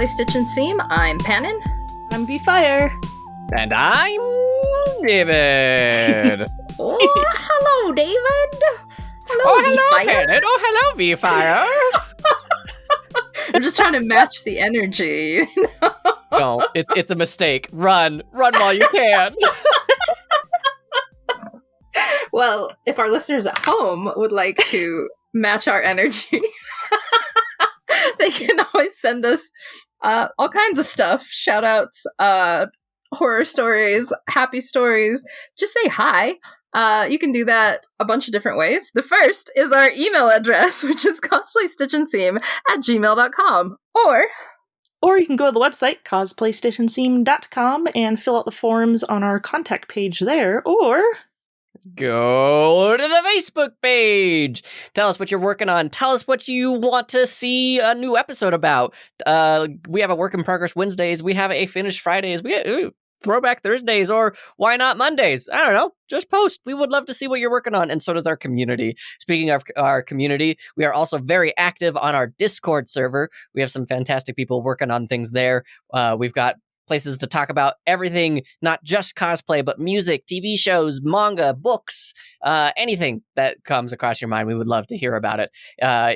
Cosplay Stitch and Seam. I'm Pannon. I'm V-Fire. And I'm David. Oh, hello, David. Hello, V-Fire. Pannon. Oh, hello, V-Fire. I'm just trying to match the energy. No, it's a mistake. Run while you can. Well, if our listeners at home would like to match our energy, they can always send us all kinds of stuff. Shout outs, horror stories, happy stories. Just say hi. You can do that a bunch of different ways. The first is our email address, which is cosplaystitchandseam@gmail.com. Or you can go to the website, cosplaystationseam.com, and fill out the forms on our contact page there, or Go to the Facebook page. Tell us what you're working on. Tell us what you want to see a new episode about. We have a work in progress Wednesdays. We have a finished Fridays. We have throwback Thursdays, or why not Mondays? I don't know. Just post. We would love to see what you're working on, and so does our community. Speaking of our community, we are also very active on our Discord server. We have some fantastic people working on things there. We've got places to talk about everything, not just cosplay, but music, TV shows, manga, books, anything that comes across your mind. We would love to hear about it.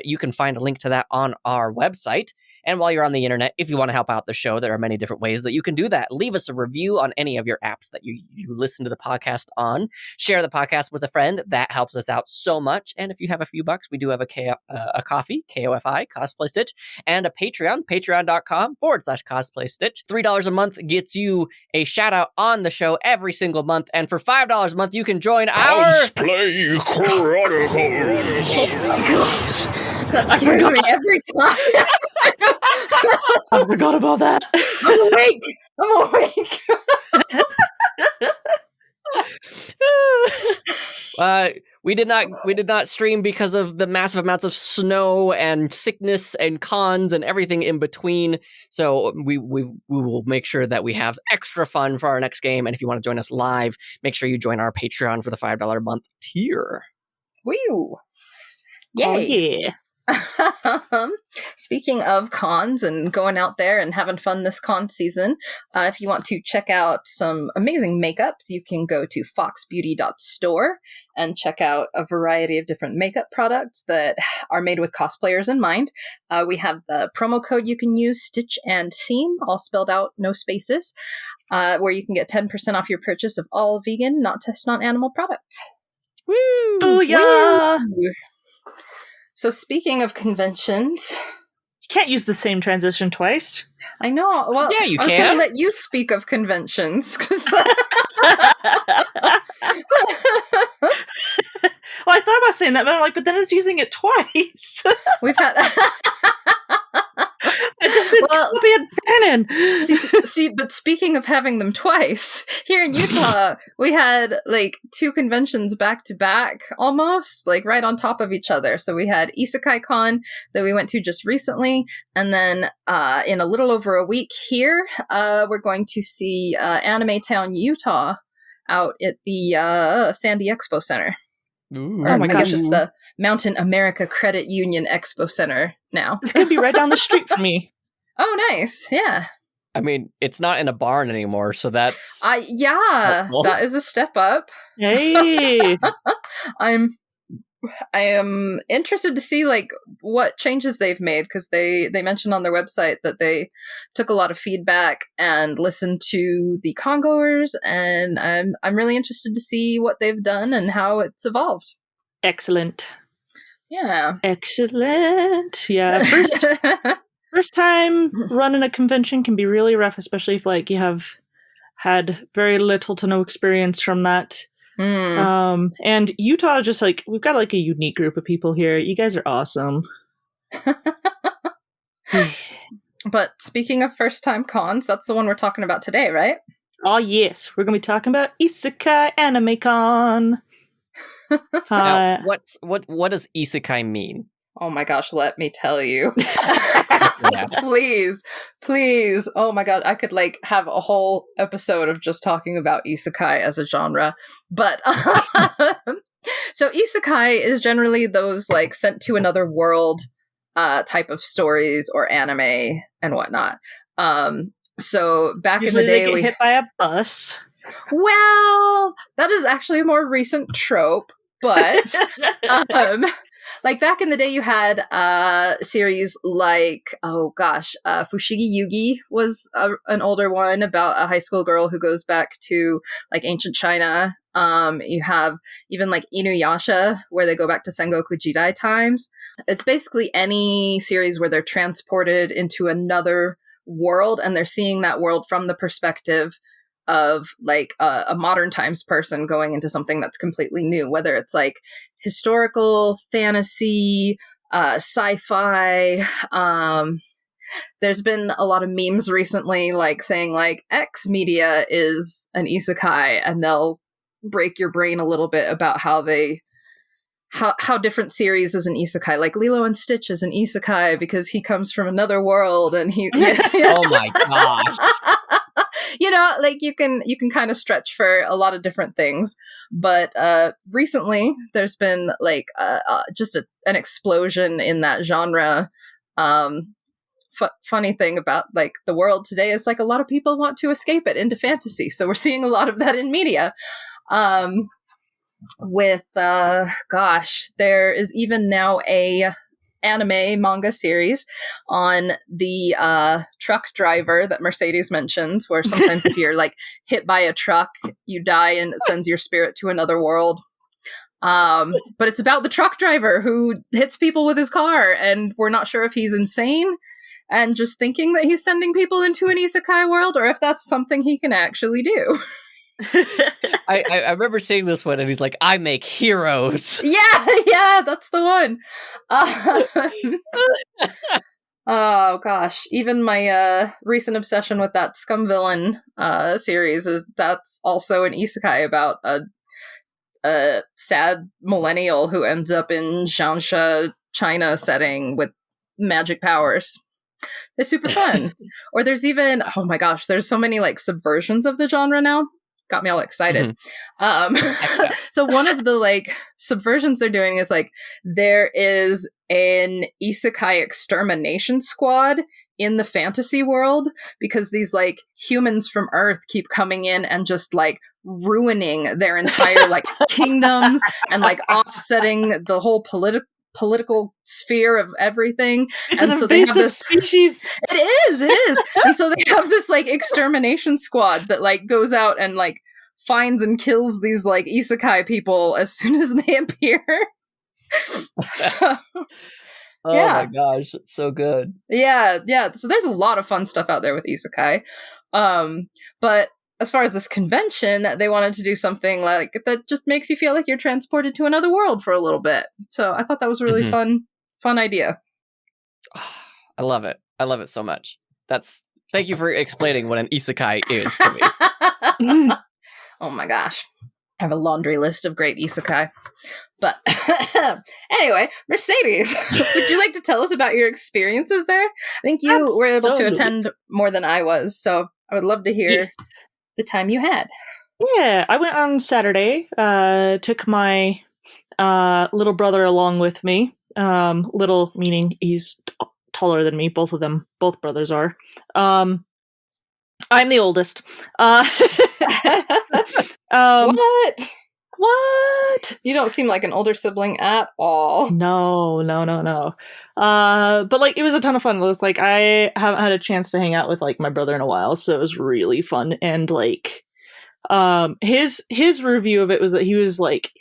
You can find a link to that on our website. And while you're on the internet, if you want to help out the show, there are many different ways that you can do that. Leave us a review on any of your apps that you listen to the podcast on. Share the podcast with a friend. That helps us out so much. And if you have a few bucks, we do have a coffee, KOFI, Cosplay Stitch, and a Patreon, patreon.com/Cosplay Stitch. $3 a month gets you a shout out on the show every single month. And for $5 a month, you can join our Cosplay Chronicles. That scares me every time. I forgot about that. I'm awake. We did not stream because of the massive amounts of snow and sickness and cons and everything in between. So we will make sure that we have extra fun for our next game. And if you want to join us live, make sure you join our Patreon for the $5 a month tier. Woo! Yay! Oh, yeah. Speaking of cons and going out there and having fun this con season, if you want to check out some amazing makeups, you can go to foxbeauty.store and check out a variety of different makeup products that are made with cosplayers in mind. We have the promo code you can use, Stitch and Seam, all spelled out, no spaces, where you can get 10% off your purchase of all vegan, not tested on animal products. Woo! Booyah! Woo! So speaking of conventions... You can't use the same transition twice. I know. Well, yeah, you I was can. going to let you speak of conventions. Well, I thought about saying that, but I'm like, but then it's using it twice. We've had... I just been copying Bannon. See, but speaking of having them twice, here in Utah, we had like 2 conventions back to back, almost like right on top of each other. So we had Isekai Con that we went to just recently, and then in a little over a week here, we're going to see Anime Town, Utah, out at the Sandy Expo Center. Ooh. Oh my I guess gosh. it's the Mountain America Credit Union Expo Center now. It's going to be right down the street from me. Oh, nice. Yeah. I mean, it's not in a barn anymore, so that's... Yeah, Helpful. that is a step up. Hey! I am interested to see like what changes they've made, because they mentioned on their website that they took a lot of feedback and listened to the Congoers, and I'm really interested to see what they've done and how it's evolved. Excellent. Yeah. Excellent. Yeah, first time running a convention can be really rough, especially if like you have had very little to no experience from that. And Utah, just like, we've got like a unique group of people here. You guys are awesome. But speaking of first time cons, that's the one we're talking about today, right? Oh yes, we're gonna be talking about Isekai Anime Con. Now, what does isekai mean? Oh my gosh, let me tell you. Yeah. Please. Oh my god, I could like have a whole episode of just talking about isekai as a genre. But so isekai is generally those like sent to another world type of stories or anime and whatnot. So back Usually in the day, they get hit by a bus. Well, that is actually a more recent trope, but like back in the day, you had series like Fushigi Yugi was an older one about a high school girl who goes back to like ancient China. You have even like Inuyasha, where they go back to Sengoku Jidai times. It's basically any series where they're transported into another world and they're seeing that world from the perspective of like a modern times person going into something that's completely new, whether it's like historical, fantasy, sci-fi. There's been a lot of memes recently like saying like X media is an isekai, and they'll break your brain a little bit about how different series is an isekai. Like Lilo and Stitch is an isekai because he comes from another world and he Oh my gosh. Like you can kind of stretch for a lot of different things, but recently there's been like just an explosion in that genre. Funny thing about like the world today is like a lot of people want to escape it into fantasy, so we're seeing a lot of that in media. With there is even now a anime manga series on the truck driver that Mercedes mentions, where sometimes if you're like hit by a truck, you die and it sends your spirit to another world. But it's about the truck driver who hits people with his car, and we're not sure if he's insane and just thinking that he's sending people into an isekai world, or if that's something he can actually do. I remember seeing this one, and he's like, "I make heroes." Yeah, that's the one. Oh gosh, even my recent obsession with that Scum Villain series that's also an isekai about a sad millennial who ends up in Xiangsha, China setting with magic powers. It's super fun. Or there's even, oh my gosh, there's so many like subversions of the genre now. Got me all excited. So one of the like subversions they're doing is like there is an isekai extermination squad in the fantasy world, because these like humans from Earth keep coming in and just like ruining their entire like kingdoms and like offsetting the whole political sphere of everything. It's and an so they have this species. It is. And so they have this like extermination squad that like goes out and like finds and kills these like isekai people as soon as they appear. So Oh my gosh, it's so good. Yeah. So there's a lot of fun stuff out there with isekai. But as far as this convention, they wanted to do something like that just makes you feel like you're transported to another world for a little bit. So I thought that was a really fun idea. I love it. I love it so much. Thank you for explaining what an isekai is to me. Oh my gosh. I have a laundry list of great isekai. But anyway, Mercedes, would you like to tell us about your experiences there? I think you were able to attend more than I was, so I would love to hear the time you had. Yeah, I went on Saturday, took my little brother along with me. Little meaning he's taller than me, both brothers are. I'm the oldest. What? You don't seem like an older sibling at all. No. But like, it was a ton of fun. It was like, I haven't had a chance to hang out with like my brother in a while, so it was really fun. And like, his review of it was that he was like,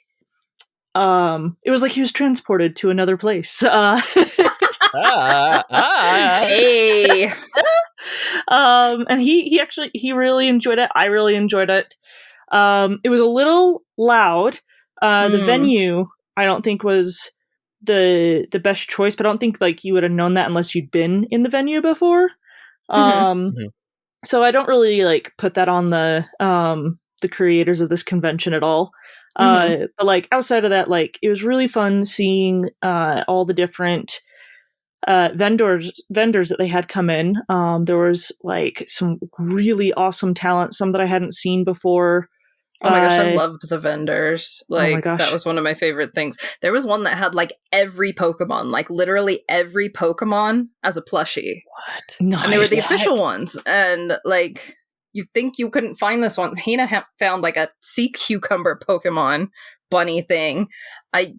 it was like he was transported to another place. Hey. And he really enjoyed it. I really enjoyed it. It was a little loud. The venue, I don't think was the best choice, but I don't think like you would have known that unless you'd been in the venue before. So I don't really like put that on the creators of this convention at all. But like outside of that, like it was really fun seeing all the different vendors that they had come in. There was like some really awesome talent, some that I hadn't seen before. Oh my gosh, I loved the vendors. Oh my Like, gosh. that was one of my favorite things. There was one that had, like, every Pokemon, like, literally every Pokemon as a plushie. What? Nice. And they were the official ones. And, like, you'd think you couldn't find this one. Hina found, like, a sea cucumber Pokemon bunny thing. I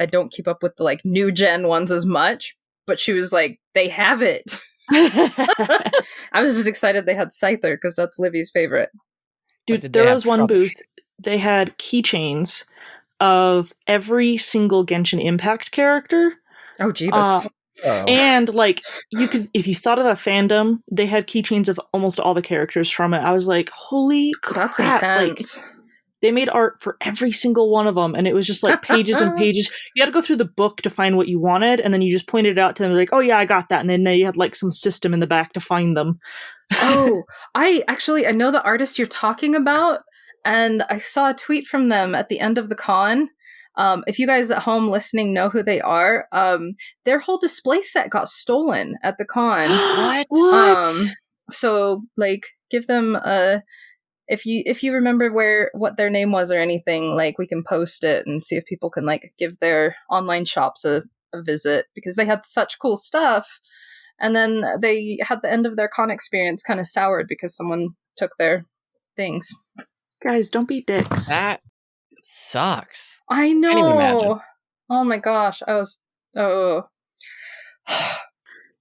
don't keep up with the, like, new gen ones as much, but she was like, they have it. I was just excited they had Scyther, because that's Livy's favorite. Dude, there was one booth, they had keychains of every single Genshin Impact character. Oh, Jeebus. And, like, you could, if you thought of a fandom, they had keychains of almost all the characters from it. I was like, holy crap. That's intense. Like, they made art for every single one of them, and it was just, like, pages and pages. You had to go through the book to find what you wanted, and then you just pointed it out to them, like, oh yeah, I got that, and then they had, like, some system in the back to find them. Oh, I know the artist you're talking about, and I saw a tweet from them at the end of the con. If you guys at home listening know who they are, their whole display set got stolen at the con. What? So, like, give them a... If you remember what their name was or anything, like, we can post it and see if people can, like, give their online shops a visit, because they had such cool stuff. And then they had the end of their con experience kind of soured because someone took their things. Guys, don't be dicks. That sucks. I know. Can't even imagine. Oh my gosh.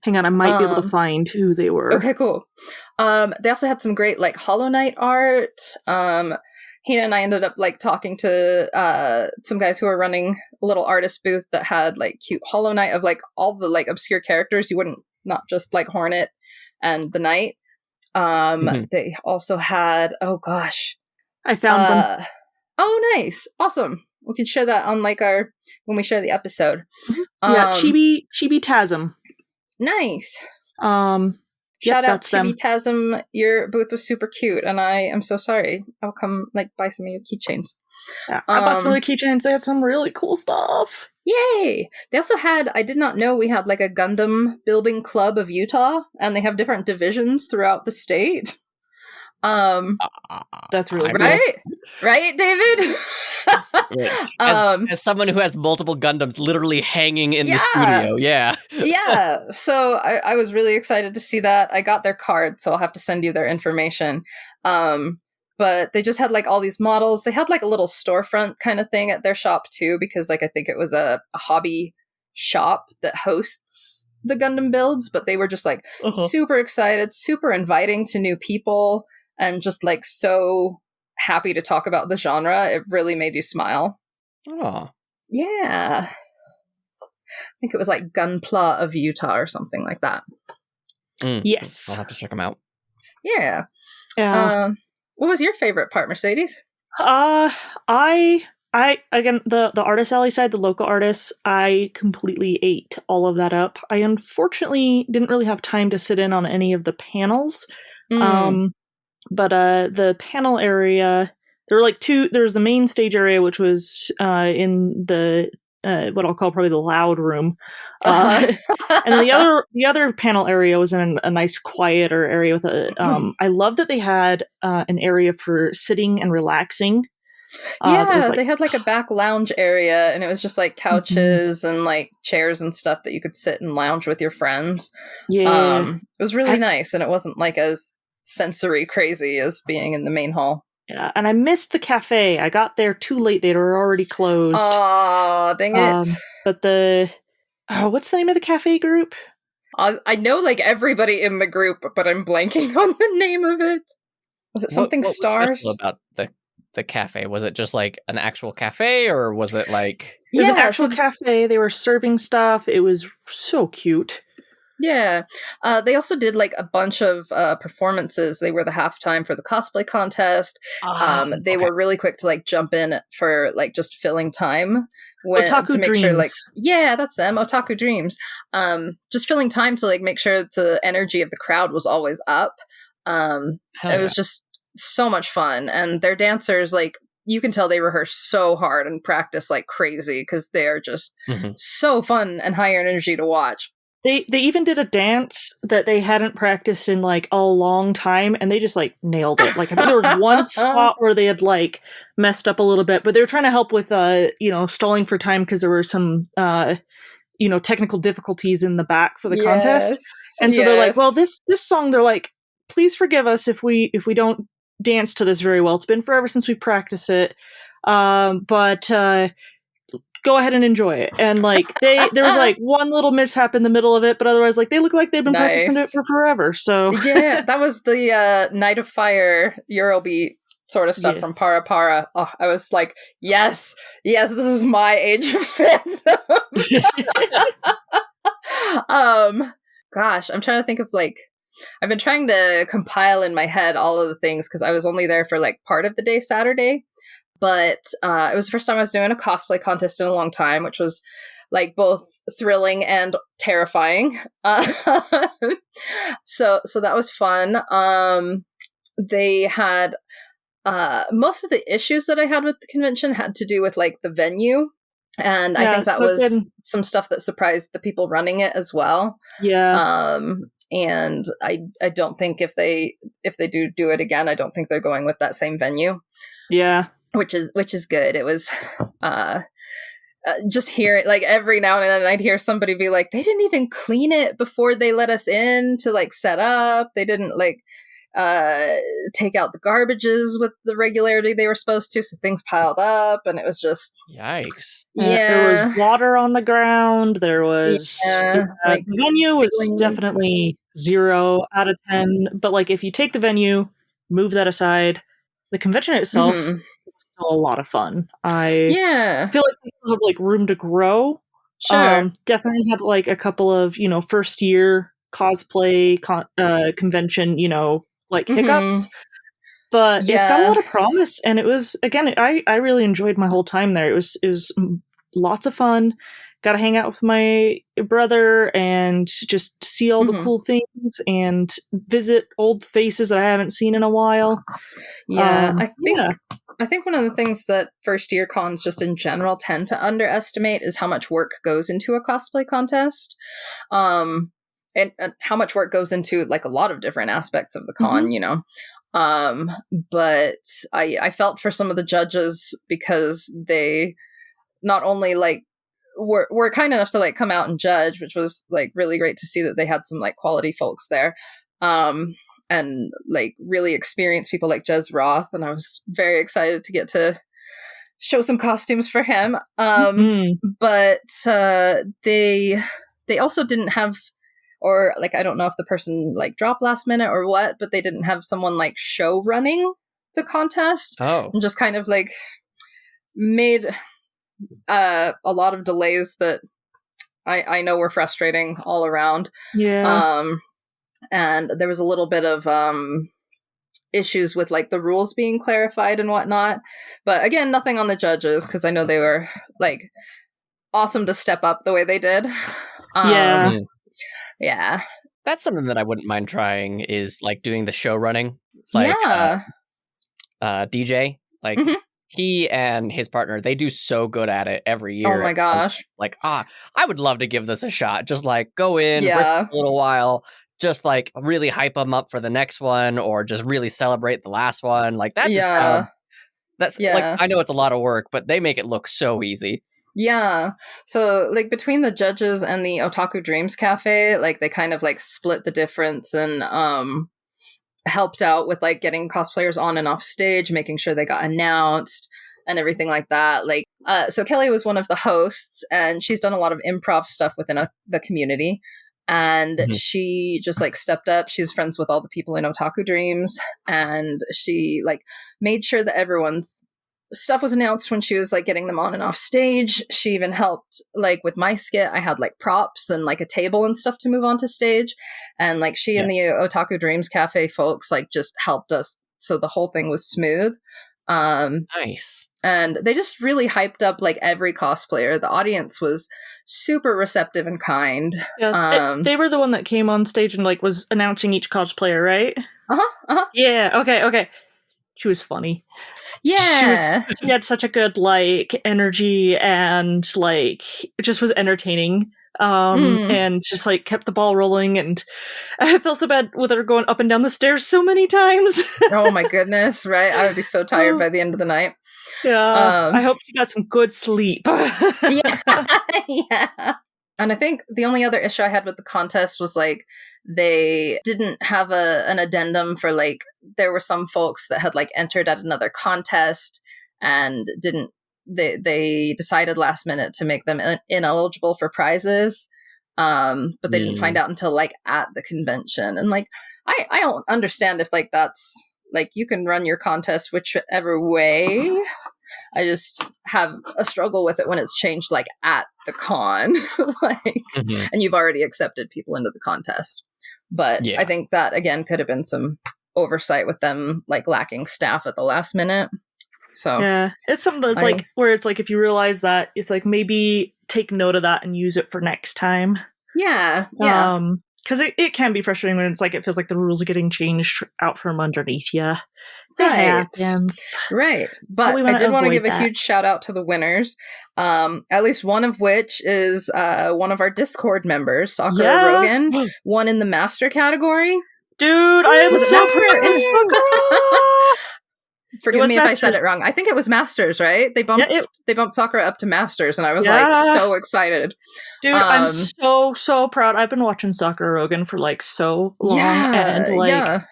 Hang on, I might be able to find who they were. Okay, cool. They also had some great, like, Hollow Knight art. Hina and I ended up, like, talking to some guys who are running a little artist booth that had, like, cute Hollow Knight of, like, all the, like, obscure characters you wouldn't, not just, like, Hornet and the Knight. They also had, oh gosh. I found them. Oh, nice. Awesome. We can share that on, like, when we share the episode. Yeah, Chibi Tasm. Nice. Shout out Chibi Tasm. Your booth was super cute, and I am so sorry. I'll come, like, buy some of your keychains. Yeah, I bought some of the keychains. They had some really cool stuff. Yay! They also had, I did not know we had, like, a Gundam building club of Utah, and they have different divisions throughout the state. That's really cool. Right, David? As someone who has multiple Gundams literally hanging in the studio, yeah. So I was really excited to see that. I got their card, so I'll have to send you their information. But they just had, like, all these models. They had, like, a little storefront kind of thing at their shop too, because, like, I think it was a hobby shop that hosts the Gundam builds, but they were just, like, super excited, super inviting to new people, and just, like, so happy to talk about the genre. It really made you smile. Oh. Yeah. I think it was, like, Gunpla of Utah or something like that. Yes. I'll have to check them out. Yeah. What was your favorite part, Mercedes? I again, the artist alley side, the local artists, I completely ate all of that up. I unfortunately didn't really have time to sit in on any of the panels. But the panel area, there were, like, two. There was the main stage area, which was in the what I'll call probably the loud room, and then the other panel area was in a nice quieter area with a. I love that they had an area for sitting and relaxing. They had, like, a back lounge area, and it was just, like, couches and, like, chairs and stuff that you could sit and lounge with your friends. Yeah, it was really nice, and it wasn't, like, as sensory crazy as being in the main hall. Yeah, and I missed the cafe. I got there too late. They were already closed. Oh, dang it. But what's the name of the cafe group? I know, like, everybody in the group, but I'm blanking on the name of it. Was it something what Stars? Was special about the cafe? Was it just, like, an actual cafe, or was it, like... It was an actual cafe. They were serving stuff. It was so cute. Yeah. They also did, like, a bunch of performances. They were the halftime for the cosplay contest. They were really quick to, like, jump in for, like, just filling time. Otaku Dreams. Sure, like, yeah, that's them. Otaku Dreams. Just filling time to, like, make sure the energy of the crowd was always up. It was just so much fun. And their dancers, like, you can tell they rehearse so hard and practice like crazy, because they are just so fun and higher energy to watch. They even did a dance that they hadn't practiced in like a long time, and they just like nailed it. Like I think there was one spot where they had like messed up a little bit, but they were trying to help with stalling for time because there were some technical difficulties in the back for the contest. And so they're like, well, this song, they're like, please forgive us if we don't dance to this very well. It's been forever since we've practiced it. But go ahead and enjoy it. And like there was like one little mishap in the middle of it, but otherwise like they look like they've been practicing it for forever. So yeah, that was the Night of Fire Eurobeat sort of stuff from Para Para. Oh, I was like, yes, this is my age of fandom. Gosh, I'm trying to think of like, I've been trying to compile in my head all of the things because I was only there for like part of the day Saturday. But it was the first time I was doing a cosplay contest in a long time, which was like both thrilling and terrifying. So that was fun. They had most of the issues that I had with the convention had to do with like the venue. And I think that was some stuff that surprised the people running it as well. Yeah. And I don't think if they do it again, I don't think they're going with that same venue. Yeah. Which is good. It was just hearing like every now and then I'd hear somebody be like, they didn't even clean it before they let us in to like set up. They didn't like take out the garbages with the regularity they were supposed to, so things piled up, and it was just yikes. Yeah, there was water on the ground. There was like the venue was definitely 0 out of 10. But like if you take the venue, move that aside, the convention itself was still a lot of fun. I feel like this was like room to grow. Sure. Definitely had like a couple of first year cosplay convention like hiccups, but it's got a lot of promise, and it was, again, I really enjoyed my whole time there. It was lots of fun. Got to hang out with my brother and just see all the cool things and visit old faces that I haven't seen in a while. I think one of the things that first year cons just in general tend to underestimate is how much work goes into a cosplay contest. And how much work goes into like a lot of different aspects of the con, but I felt for some of the judges because they not only like were kind enough to like come out and judge, which was like really great to see that they had some like quality folks there, and like really experienced people like Jez Roth, and I was very excited to get to show some costumes for him. But they also didn't have, or like, I don't know if the person like dropped last minute or what, but they didn't have someone like show running the contest. And just kind of like made a lot of delays that I know were frustrating all around. And there was a little bit of issues with like the rules being clarified and whatnot, but again, nothing on the judges, because I know they were like awesome to step up the way they did. Yeah. That's something that I wouldn't mind trying, is like doing the show running. Like DJ, like he and his partner, they do so good at it every year. Oh my gosh. Like, I would love to give this a shot. Just like go in for a little while, just like really hype them up for the next one, or just really celebrate the last one. Like that just like, I know it's a lot of work, but they make it look so easy. Yeah. So like between the judges and the Otaku Dreams Cafe, like they kind of like split the difference and helped out with like getting cosplayers on and off stage, making sure they got announced and everything like that. Like so Kelly was one of the hosts, and she's done a lot of improv stuff within the community, and she just like stepped up. She's friends with all the people in Otaku Dreams, and she like made sure that everyone's stuff was announced when she was like getting them on and off stage. She even helped like with my skit. I had like props and like a table and stuff to move onto stage, and like she and the Otaku Dreams Cafe folks like just helped us, so the whole thing was smooth. Nice. And they just really hyped up like every cosplayer. The audience was super receptive and kind. They were the one that came on stage and like was announcing each cosplayer, right? Yeah. Okay. She was funny. Yeah. She had such a good like energy, and like it just was entertaining. and just like kept the ball rolling. And I felt so bad with her going up and down the stairs so many times. Oh my goodness, right? I would be so tired by the end of the night. Yeah, I hope she got some good sleep. Yeah. Yeah. And I think the only other issue I had with the contest was like they didn't have an addendum for like there were some folks that had like entered at another contest and didn't they decided last minute to make them ineligible for prizes. But they didn't find out until like at the convention. And like I don't understand if like that's like you can run your contest whichever way. I just have a struggle with it when it's changed like at the con, like, and you've already accepted people into the contest. But I think that again could have been some oversight with them like lacking staff at the last minute. So yeah, it's something that's like where it's like if you realize that, it's like maybe take note of that and use it for next time. Yeah. Because it can be frustrating when it's like it feels like the rules are getting changed out from underneath you. Right. Right. But I did want to give a huge shout out to the winners, at least one of which is one of our Discord members, Sakura Rogan, won in the master category. Dude, I am so proud. Forgive me if I said it wrong. I think it was masters, right? They bumped Sakura up to masters, and I was like so excited. Dude, I'm so proud. I've been watching Sakura Rogan for like so long, and like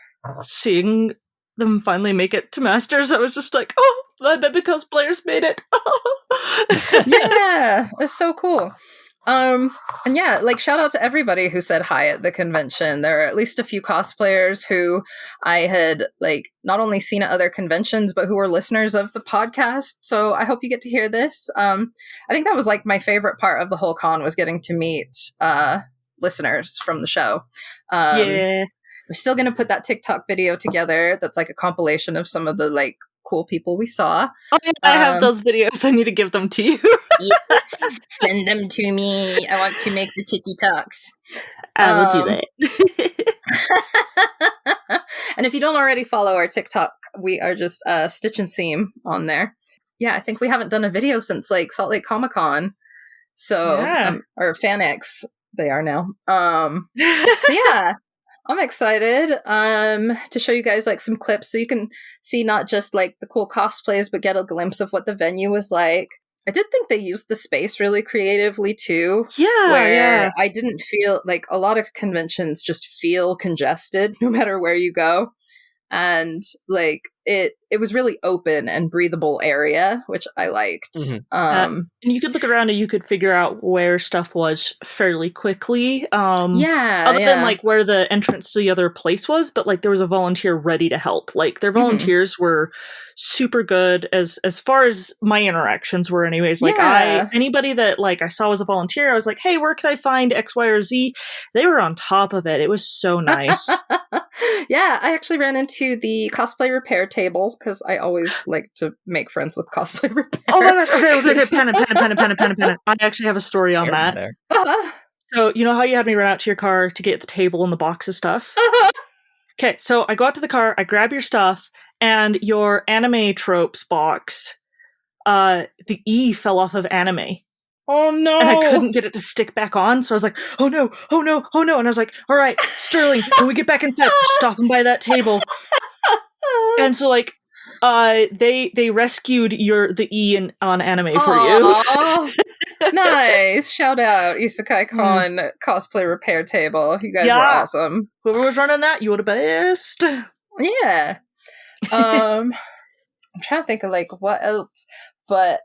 seeing them finally make it to masters, I was just like, oh, my baby cosplayers made it. Yeah, it's so cool. And yeah, like shout out to everybody who said hi at the convention. There are at least a few cosplayers who I had like not only seen at other conventions, but who were listeners of the podcast. So I hope you get to hear this. I think that was like my favorite part of the whole con was getting to meet listeners from the show. We're still going to put that TikTok video together. That's like a compilation of some of the like cool people we saw. Oh, yeah, I have those videos. I need to give them to you. Yes, send them to me. I want to make the TikToks. I will do that. And if you don't already follow our TikTok, we are just Stitch and Seam on there. Yeah, I think we haven't done a video since like Salt Lake Comic Con. So, or FanX, they are now. So yeah. I'm excited to show you guys like some clips so you can see not just like the cool cosplays, but get a glimpse of what the venue was like. I did think they used the space really creatively too. Yeah. I didn't feel like a lot of conventions just feel congested no matter where you go. And like it was really open and breathable area, which I liked. And you could look around and you could figure out where stuff was fairly quickly. Other than like where the entrance to the other place was, but like there was a volunteer ready to help. Like their volunteers were super good as far as my interactions were anyways. Like anybody that like I saw was a volunteer, I was like, hey, where can I find X, Y, or Z? They were on top of it. It was so nice. Yeah, I actually ran into the cosplay repair table because I always like to make friends with cosplay repair. Oh my gosh, okay, pen. I actually have a story on that. So, you know how you had me run out to your car to get the table and the box of stuff? Okay, so I go out to the car, I grab your stuff, and your anime tropes box, the E fell off of anime. Oh no! And I couldn't get it to stick back on, so I was like, oh no. And I was like, all right, Sterling, when we get back inside, stopping by that table. And so like, they rescued the E on anime for you. Nice. Shout out Isekai Con cosplay repair table. You guys were awesome. Whoever was running that, you were the best. Yeah. I'm trying to think of like what else. But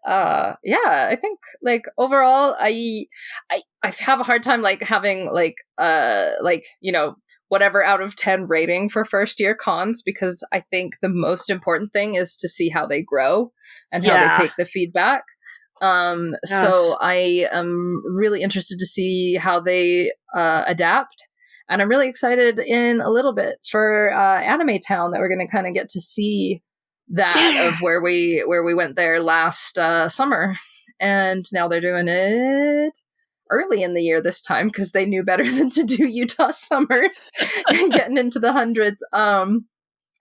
yeah, I think like overall I have a hard time like having like you know whatever out of 10 rating for first year cons, because I think the most important thing is to see how they grow and how they take the feedback. So I am really interested to see how they adapt. And I'm really excited in a little bit for Anime Town that we're going to kind of get to see that of where we went there last summer. And now they're doing it early in the year this time because they knew better than to do Utah summers and getting into the hundreds.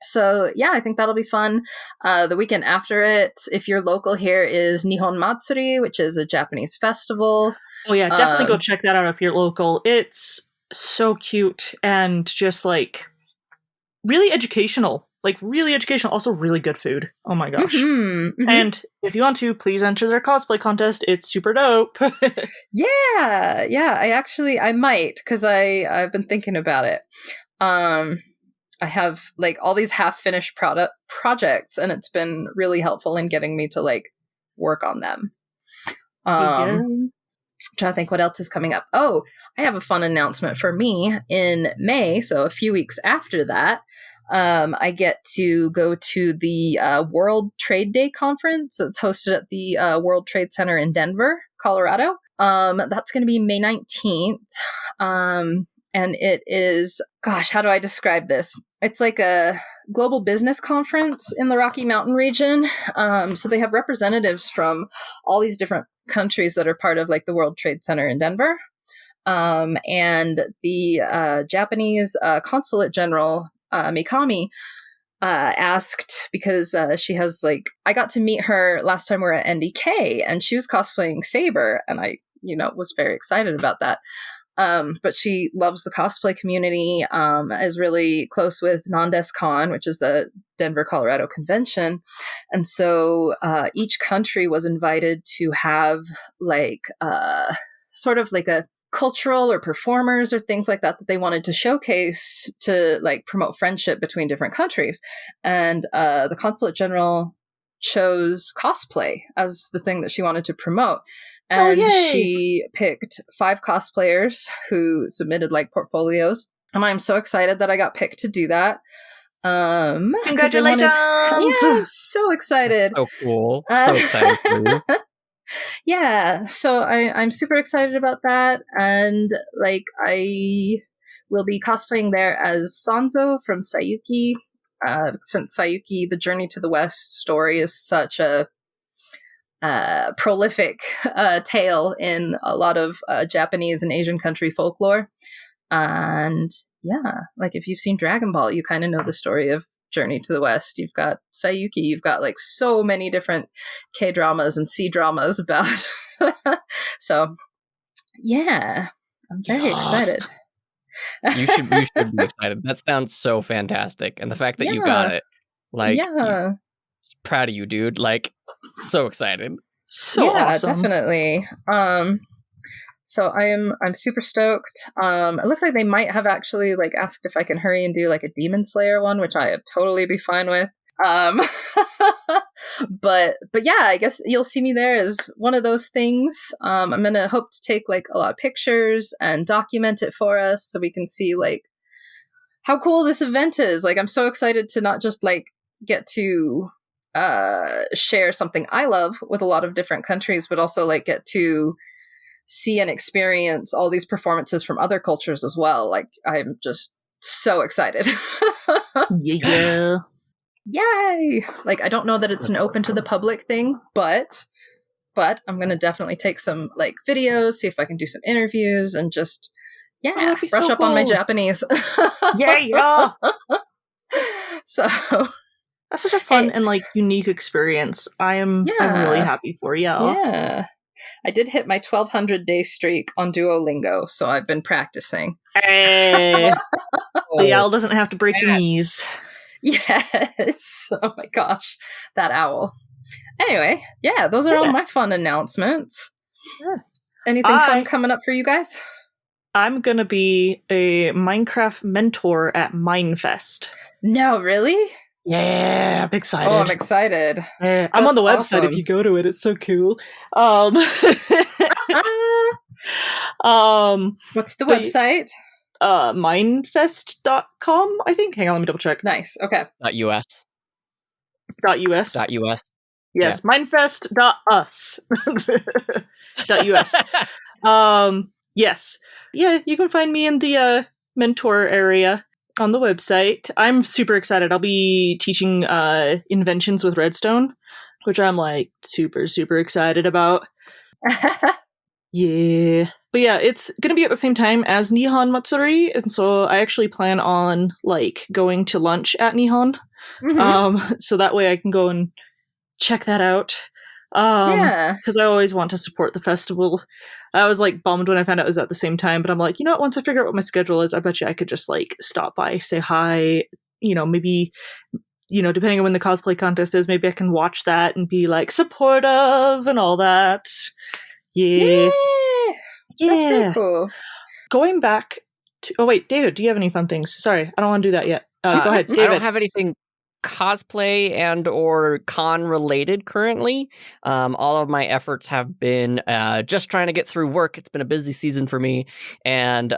So yeah, I think that'll be fun. The weekend after it, if you're local here, is Nihon Matsuri, which is a Japanese festival. Oh yeah, definitely go check that out if you're local. It's so cute and just like really educational. Like really educational, also really good food. Oh my gosh. And if you want to, please enter their cosplay contest. It's super dope. Yeah, I might, because I've been thinking about it. I have like all these half-finished projects, and it's been really helpful in getting me to like work on them. I'm trying to think what else is coming up. Oh, I have a fun announcement for me in May, so a few weeks after that. I get to go to the World Trade Day conference. It's hosted at the World Trade Center in Denver, Colorado. That's going to be May 19th. And it is, gosh, how do I describe this? It's like a global business conference in the Rocky Mountain region. So they have representatives from all these different countries that are part of like the World Trade Center in Denver. And the Japanese consulate general, Mikami, asked, because she has like, I got to meet her last time we were at NDK, and she was cosplaying Saber, and I, was very excited about that. But she loves the cosplay community, is really close with Con, which is the Denver, Colorado convention. And so each country was invited to have like sort of like a cultural or performers or things like that they wanted to showcase to like promote friendship between different countries. And the consulate general chose cosplay as the thing that she wanted to promote. And she picked 5 cosplayers who submitted like portfolios. And I'm so excited that I got picked to do that. Congratulations! I'm so excited. So cool. So excited for you. Yeah, so I'm super excited about that. And like I will be cosplaying there as Sanzo from Sayuki. Since Sayuki, the Journey to the West story is such a prolific tale in a lot of Japanese and Asian country folklore. And yeah, like if you've seen Dragon Ball, you kind of know the story of Journey to the West. You've got Sayuki, you've got like so many different K-dramas and C-dramas about. So yeah, I'm very excited. You should be excited. That sounds so fantastic. And the fact that you got it, like, proud of you, dude. Like, so excited. So awesome. Definitely. So I'm super stoked. It looks like they might have actually like asked if I can hurry and do like a Demon Slayer one, which I'd totally be fine with. But yeah, I guess you'll see me there as one of those things. I'm gonna hope to take like a lot of pictures and document it for us so we can see like how cool this event is. Like I'm so excited to not just like get to share something I love with a lot of different countries, but also like get to see and experience all these performances from other cultures as well. Like I'm just so excited. Yeah. Yay! Like I don't know that it's an open to the public thing, but I'm gonna definitely take some like videos, see if I can do some interviews, and just brush up on my Japanese. Yeah. So that's such a fun and like unique experience. I'm really happy for you. Yeah. I did hit my 1,200 day streak on Duolingo, so I've been practicing. Hey. The owl doesn't have to break your knees. Yes. Oh my gosh. That owl. Anyway, those are all my fun announcements. Yeah. Anything fun coming up for you guys? I'm going to be a Minecraft mentor at Minefest. No, really? Yeah, I'm excited. Oh, I'm excited. I'm on the website if you go to it. It's so cool. What's the website? Minefest.com, I think. Hang on, let me double check. Nice. Okay. .us. .us. .us. Yes, minefest.us. .us. Yes. Yeah, you can find me in the mentor area on the website. I'm super excited. I'll be teaching inventions with redstone, which I'm like super, super excited about. Yeah. But yeah, it's going to be at the same time as Nihon Matsuri, and so I actually plan on like going to lunch at Nihon So that way I can go and check that out. Because I always want to support the festival. I was like bummed when I found out it was at the same time, but I'm like, you know what, once I figure out what my schedule is, I bet you I could just like stop by, say hi, maybe, depending on when the cosplay contest is, maybe I can watch that and be like supportive and all that. Yeah. That's very cool. Going back to, oh wait, David, do you have any fun things? Sorry, I don't want to do that yet. Go ahead, David. I don't have anything cosplay and or con related currently. All of my efforts have been just trying to get through work. It's been a busy season for me, and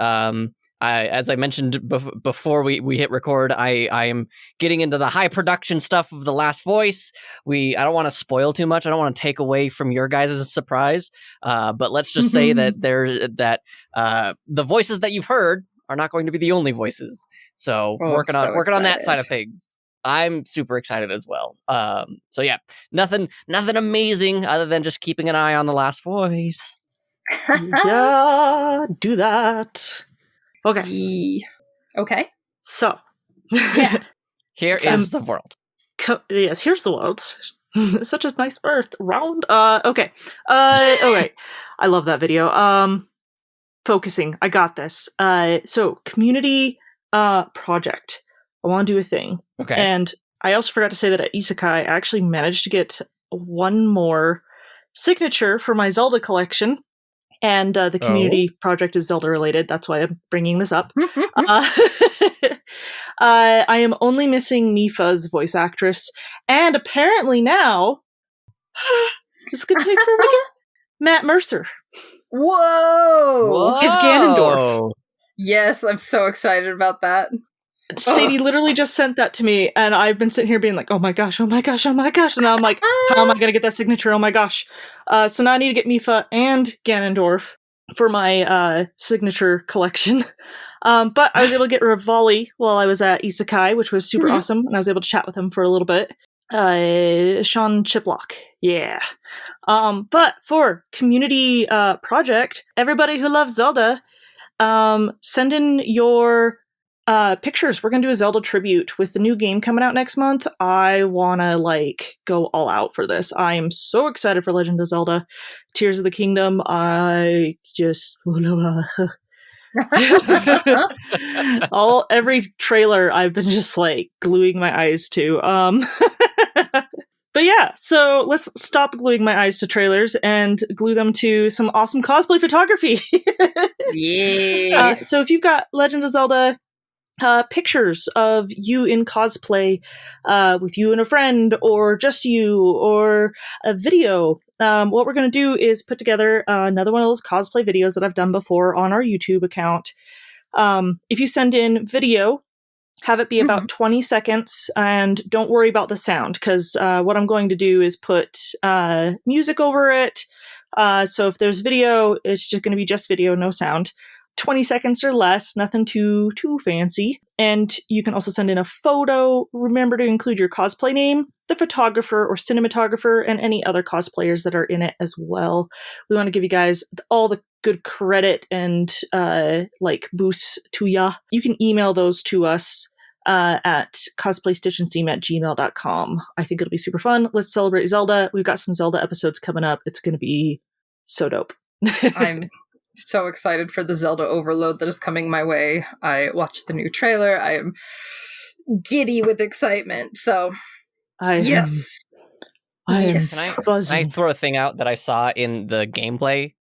as I mentioned before we hit record, I am getting into the high production stuff of The Last Voice. I don't want to spoil too much. I don't want to take away from your guys' surprise. But let's just say that the voices that you've heard are not going to be the only voices. So working on that side of things. I'm super excited as well. So yeah, nothing amazing other than just keeping an eye on The Last Voice. Yeah, do that. Okay. Okay. So, yeah. Here is the world. Yes, here's the world. Such a nice earth, round. Okay. Okay. I love that video. Focusing. I got this. So community project. I want to do a thing. Okay. And I also forgot to say that at Isekai, I actually managed to get one more signature for my Zelda collection. And the community project is Zelda related. That's why I'm bringing this up. I am only missing Mifa's voice actress. And apparently now, this is going to take forever to get Matt Mercer. Whoa! Is Ganondorf. Yes, I'm so excited about that. Sadie literally just sent that to me, and I've been sitting here being like, oh my gosh. And now I'm like, how am I going to get that signature? Oh my gosh. So now I need to get Mifa and Ganondorf for my signature collection. But I was able to get Rivali while I was at Isekai, which was super awesome, and I was able to chat with him for a little bit. Sean Chiplock. Yeah. But for community project, everybody who loves Zelda, send in your pictures. We're gonna do a Zelda tribute with the new game coming out next month. I wanna go all out for this. I am so excited for Legend of Zelda Tears of the Kingdom. I just every trailer I've been just gluing my eyes to. But yeah, so let's stop gluing my eyes to trailers and glue them to some awesome cosplay photography. Yeah. So if you've got Legend of Zelda pictures of you in cosplay with you and a friend, or just you, or a video, what we're going to do is put together another one of those cosplay videos that I've done before on our YouTube account. If you send in video, have it be about 20 seconds, and don't worry about the sound, because what I'm going to do is put music over it. So if there's video, it's just going to be just video, no sound. 20 seconds or less, nothing too fancy. And you can also send in a photo. Remember to include your cosplay name, the photographer or cinematographer, and any other cosplayers that are in it as well. We want to give you guys all the good credit and boosts to ya. You can email those to us at cosplaystitchandseam@gmail.com. I think it'll be super fun. Let's celebrate Zelda. We've got some Zelda episodes coming up. It's going to be so dope. I'm so excited for the Zelda overload that is coming my way. I watched the new trailer. I am giddy with excitement. So, yes. Can I throw a thing out that I saw in the gameplay,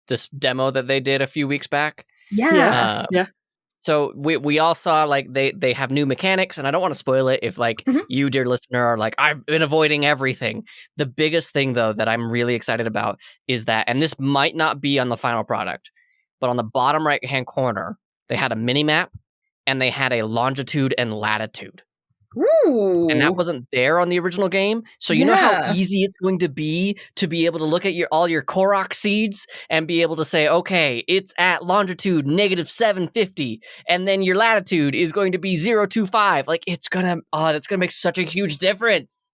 this demo that they did a few weeks back? Yeah. So we all saw they have new mechanics, and I don't want to spoil it if you, dear listener, are like, I've been avoiding everything. The biggest thing though that I'm really excited about is that, and this might not be on the final product, but on the bottom right hand corner, they had a mini map and they had a longitude and latitude. Ooh. And that wasn't there on the original game. So you know how easy it's going to be able to look at all your Korok seeds and be able to say, okay, it's at longitude -750, and then your latitude is going to be 025. That's gonna make such a huge difference.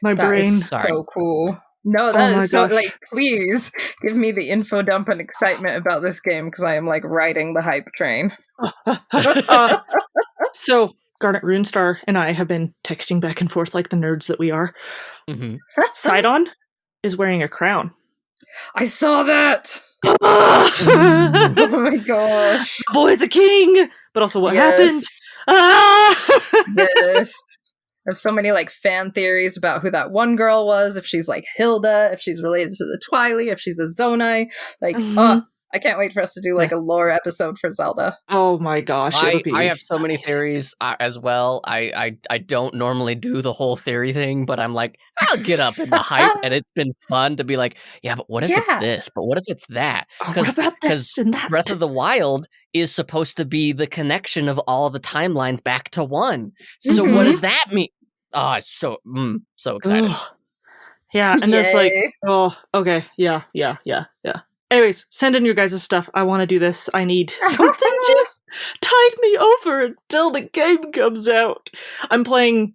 My brain. Is so cool. No, that is so please give me the info dump and excitement about this game, because I am riding the hype train. So Garnet Runestar and I have been texting back and forth like the nerds that we are. Mm-hmm. Sidon is wearing a crown. I saw that. The Oh my gosh. boy's a king, but also what happened? Yes. There's so many like fan theories about who that one girl was, if she's like Hilda, if she's related to the Twilight, if she's a Zonai. Like, I can't wait for us to do like a lore episode for Zelda. Oh my gosh. I have so many theories as well. I don't normally do the whole theory thing, but I'm like, I'll get up in the hype, and it's been fun to be like, yeah, but what if it's this? But what if it's that? What about this and that? Breath of the Wild is supposed to be the connection of all the timelines back to one. So what does that mean? Oh, it's so excited. Ugh. Yeah, and it's like, oh, okay, yeah. Anyways, send in your guys' stuff. I want to do this. I need something to tide me over until the game comes out. I'm replaying.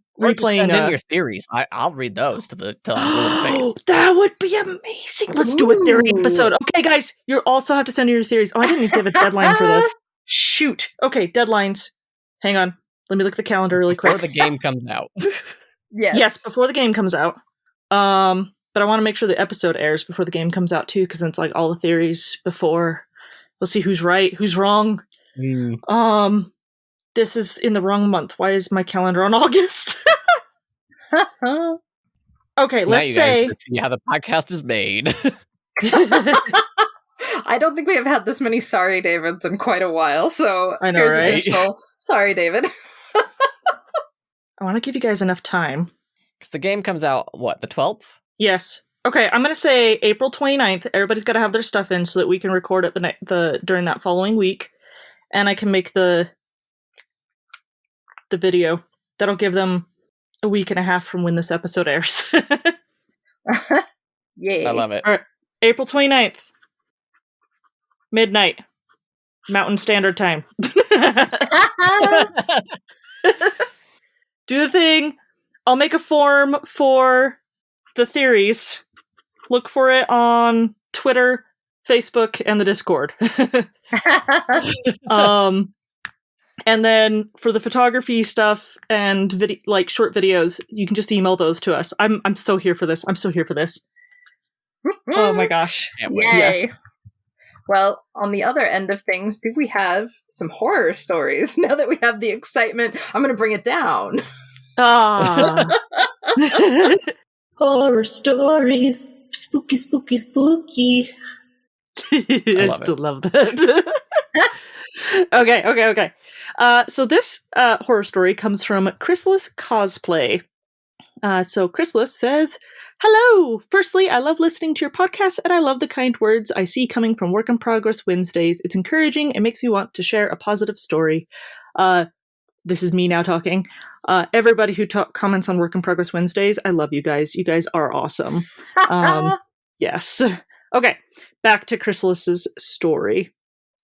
Send in your theories. I'll read those till I'm blue in the face. That would be amazing. Let's do a theory episode. Okay, guys, you also have to send in your theories. Oh, I didn't even give a deadline for this. Shoot. Okay, deadlines. Hang on. Let me look at the calendar really quick. Before the game comes out. Yes, before the game comes out. But I want to make sure the episode airs before the game comes out too, because it's like all the theories before. We'll see who's right, who's wrong. This is in the wrong month. Why is my calendar on August? Okay, let's say see how the podcast is made. I don't think we have had this many sorry Davids in quite a while, so I know, here's right? additional sorry David. I want to give you guys enough time. Because the game comes out, what, the 12th? Yes. Okay, I'm going to say April 29th. Everybody's got to have their stuff in so that we can record it during that following week. And I can make the video. That'll give them a week and a half from when this episode airs. Yay. I love it. All right, April 29th. Midnight. Mountain Standard Time. Do the thing. I'll make a form for the theories. Look for it on Twitter, Facebook, and the Discord. And then for the photography stuff and short videos, you can just email those to us. I'm so here for this. Oh my gosh. Can't wait. Yay. Yes. Well, on the other end of things, do we have some horror stories? Now that we have the excitement, I'm going to bring it down. Horror stories. Spooky, spooky, spooky. I still love that. Okay. So this horror story comes from Chrysalis Cosplay. So Chrysalis says, "Hello! Firstly, I love listening to your podcast, and I love the kind words I see coming from Work in Progress Wednesdays. It's encouraging and makes me want to share a positive story." This is me now talking. Everybody who comments on Work in Progress Wednesdays, I love you guys. You guys are awesome. Yes. Okay, back to Chrysalis's story.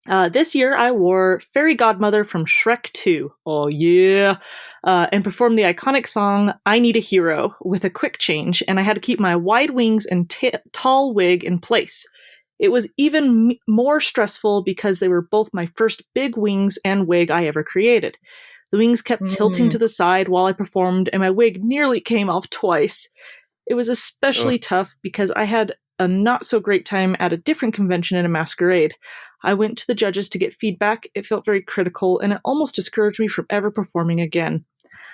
This year I wore Fairy Godmother from Shrek 2. Oh yeah. And performed the iconic song I Need a Hero with a quick change, and I had to keep my wide wings and tall wig in place. It was even more stressful because they were both my first big wings and wig I ever created. The wings kept tilting to the side while I performed, and my wig nearly came off twice. It was especially tough because I had a not-so-great time at a different convention in a masquerade. I went to the judges to get feedback. It felt very critical, and it almost discouraged me from ever performing again.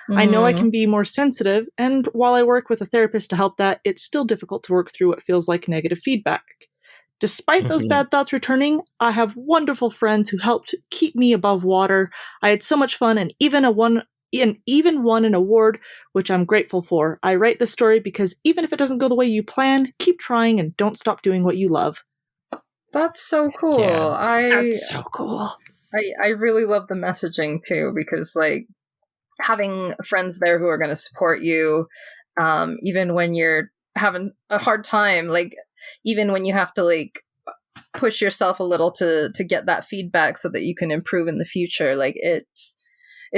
I know I can be more sensitive, and while I work with a therapist to help that, it's still difficult to work through what feels like negative feedback. Despite those bad thoughts returning, I have wonderful friends who helped keep me above water. I had so much fun and even won an award, which I'm grateful for. I write this story because even if it doesn't go the way you plan, keep trying and don't stop doing what you love. That's so cool. Yeah. That's so cool. I really love the messaging too, because like having friends there who are going to support you, even when you're having a hard time, like even when you have to like push yourself a little to get that feedback so that you can improve in the future. Like it's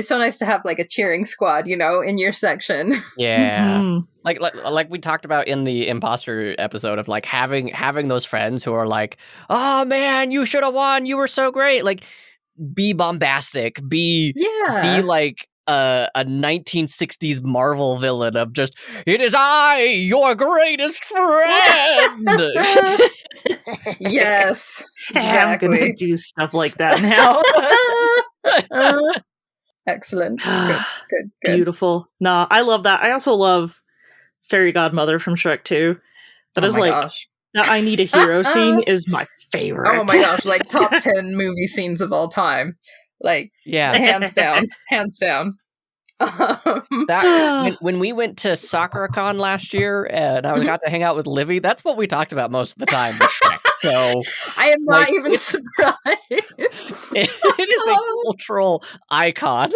so nice to have like a cheering squad, you know, in your section. Yeah. Like we talked about in the imposter episode of like having those friends who are like, "Oh man, you should have won. You were so great." Like be bombastic, be like a 1960s Marvel villain of just, it is I, your greatest friend. Yes, I'm gonna exactly. do stuff like that now. Excellent. Good. Beautiful. No, I love that. I also love Fairy Godmother from Shrek 2. That is gosh. The I Need a Hero scene is my favorite. Oh my gosh, like top 10 movie scenes of all time. Like, Yeah. hands down. Hands down. That when we went to Sakura-Con last year and I got to hang out with Livy, that's what we talked about most of the time with Shrek. So I am not even surprised. It is a cultural icon.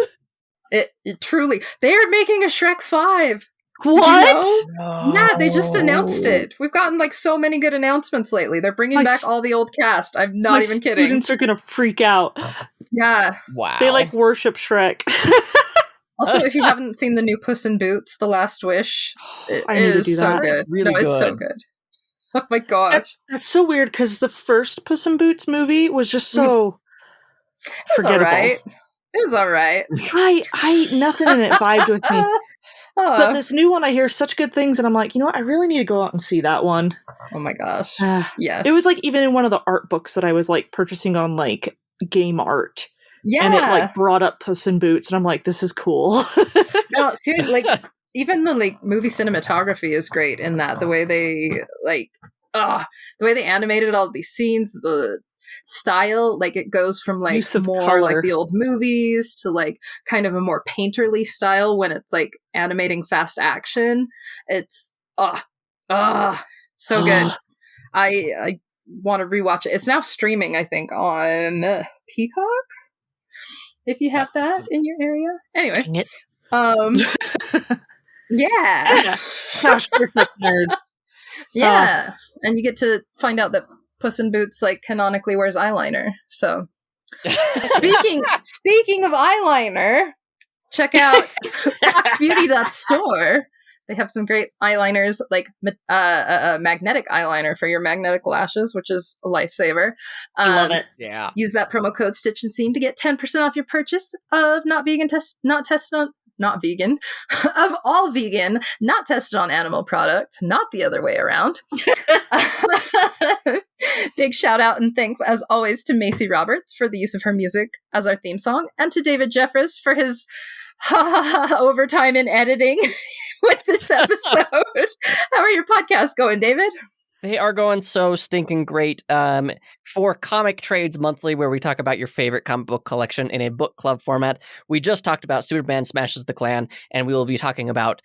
It truly. They are making a Shrek 5. What? Did you know? Yeah, they just announced it. We've gotten like so many good announcements lately. They're bringing back all the old cast. I'm not even kidding. Students are gonna freak out. Yeah. Wow. They worship Shrek. Also, if you haven't seen the new Puss in Boots, The Last Wish, it is so good. Really it's so good. Oh my gosh. That's so weird because the first Puss in Boots movie was just so forgettable. It was all right. I nothing in it vibed with me. But this new one, I hear such good things, and I'm like, you know what? I really need to go out and see that one. Oh my gosh. Yes. It was even in one of the art books that I was purchasing on Game Art. Yeah. And it brought up Puss in Boots, and I'm like, this is cool. No, seriously, even the movie cinematography is great in that. The way they the way they animated all these scenes, the style, it goes from more color. The old movies to kind of a more painterly style when it's animating fast action. It's so good. I want to rewatch it. It's now streaming, I think, on Peacock. If you have that in your area. Anyway. Dang it. Yeah. Gosh, we're such nerds. Yeah. And you get to find out that Puss in Boots canonically wears eyeliner. So speaking of eyeliner, check out foxbeauty.store. They have some great eyeliners, magnetic eyeliner for your magnetic lashes, which is a lifesaver. I love it. Yeah. Use that promo code Stitch and Seam to get 10% off your purchase of of all vegan, not tested on animal products, not the other way around. Big shout out and thanks, as always, to Macy Roberts for the use of her music as our theme song, and to David Jeffress for his overtime in editing with this episode. How are your podcasts going, David? They are going so stinking great. For Comic Trades Monthly, where we talk about your favorite comic book collection in a book club format, we just talked about Superman Smashes the Klan, and we will be talking about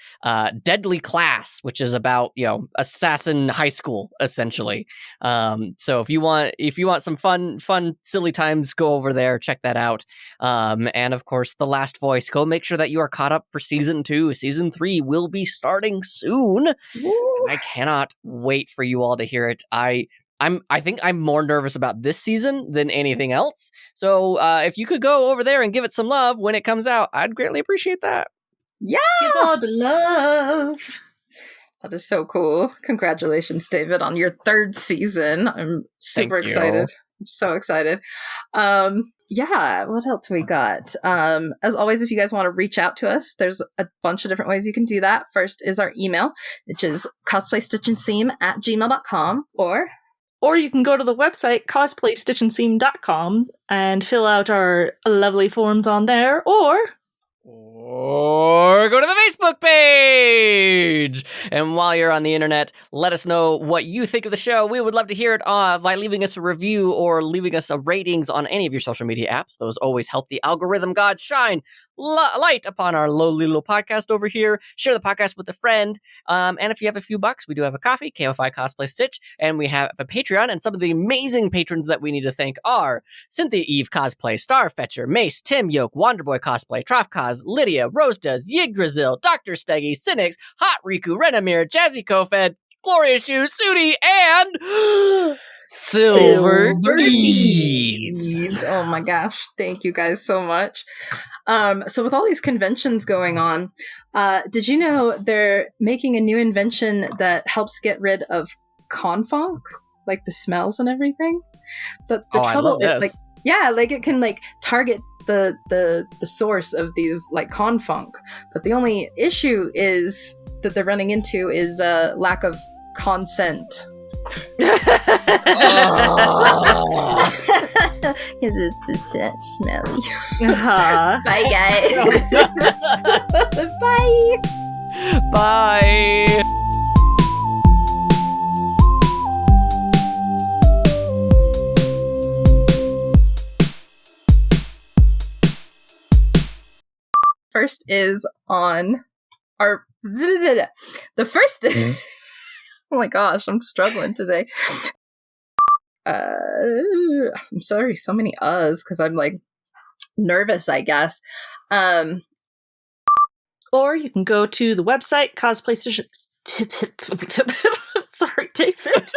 Deadly Class, which is about assassin high school, essentially. So if you want some fun silly times, go over there, check that out. And of course, The Last Voice. Go make sure that you are caught up for season 2. Season 3 will be starting soon. I cannot wait for you all to hear it. I think I'm more nervous about this season than anything else. So if you could go over there and give it some love when it comes out, I'd greatly appreciate that. Yeah! Give all the love. That is so cool. Congratulations, David, on your 3rd season. I'm super excited. I'm so excited. Yeah, what else we got? As always, if you guys want to reach out to us, there's a bunch of different ways you can do that. First is our email, which is cosplaystitchandseam@gmail.com, or you can go to the website cosplaystitchandseam.com and fill out our lovely forms on there, or go to the Facebook page. And while you're on the internet, let us know what you think of the show. We would love to hear it by leaving us a review or leaving us a ratings on any of your social media apps. Those always help the algorithm god shine light upon our lowly little podcast over here. Share the podcast with a friend. And if you have a few bucks, we do have a coffee, KOFI Cosplay Stitch, and we have a Patreon. And some of the amazing patrons that we need to thank are Cynthia Eve Cosplay, Starfetcher, Mace, Tim Yoke, Wonderboy Cosplay, Troffcos, Lydia, Rose Does, Yggdrasil, Dr. Steggy, Cynics, Hot Riku, Renamir, Jazzy Kofed, Glorious Shoe, Sudi, and Silver Deeds. Oh my gosh. Thank you guys so much. So with all these conventions going on, did you know they're making a new invention that helps get rid of confunk, the smells and everything? The trouble is, it can target the source of these like con funk, but the only issue is that they're running into is a lack of consent. Because it's smelly. Bye, guys. Bye. Bye. First is on our the first. Oh my gosh, I'm struggling today. I'm sorry, so many uhs because I'm like nervous, I guess. Or you can go to the website cosplay. Sorry, David.